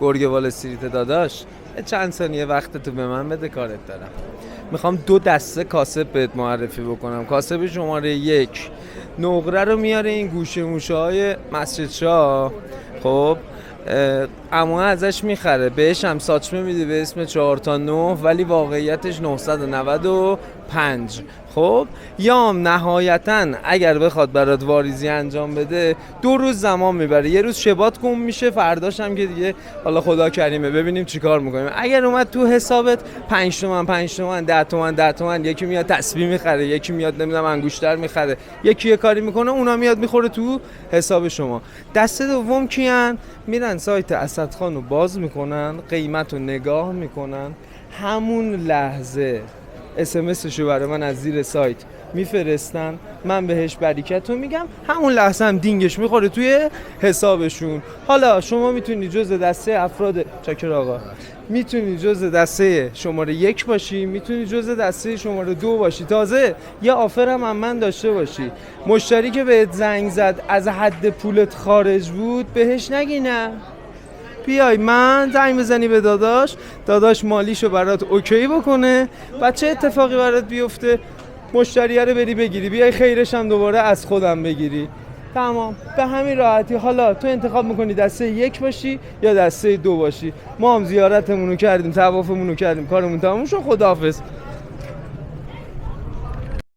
گرگ وال استریت داداش چند ثانیه وقت تو به من بده، کارت دارم. میخوام 2 دسته کاسب بهت معرفی بکنم. کاسب شماره 1 نقره رو میاره این گوشه موشه های مسجد شاه. خب اما ازش میخره، بهش هم ساچمه میده به اسم 4 تا 9 ولی واقعیتش 995. خب یا نهایتا اگر بخواد برات واریزی انجام بده 2 روز زمان میبره. یه روز شبات گم میشه، فرداش هم که دیگه حالا خدا کریمه ببینیم چیکار میکنیم. اگر اومد تو حسابت 5 تومن 5 تومن 10 تومن 10 تومن، یکی میاد تسبیح میخره، یکی میاد نمیدونم انگشتر میخره، یکی یه کاری میکنه، اونا میاد میخوره تو حساب شما. دسته دوم کیان؟ میرن سایت اسدخان رو باز میکنن، قیمت رو نگاه میکنن، همون لحظه اسمسشو برای من از زیر سایت میفرستن، من بهش بریکت رو میگم، همون لحظه هم دینگش میخوره توی حسابشون. حالا شما میتونی جزء دسته افراد چاکر آقا، میتونی جزء دسته شماره 1 باشی، میتونی جزء دسته شماره 2 باشی. تازه یه آفر هم من داشته باشی، مشتری که بهت زنگ زد از حد پولت خارج بود بهش نگی نه، بیای من زنگ بزنی به داداش مالیشو برات اوکی بکنه و چه اتفاقی برات بیفته، مشتریه رو بری بگیری، بیای خیرش هم دوباره از خودم بگیری. تمام، به همین راحتی. حالا تو انتخاب میکنی دسته 1 باشی یا دسته 2 باشی. ما هم زیارتمون رو کردیم، طوافمون رو کردیم، کارمون تموم شد، خداحافظ.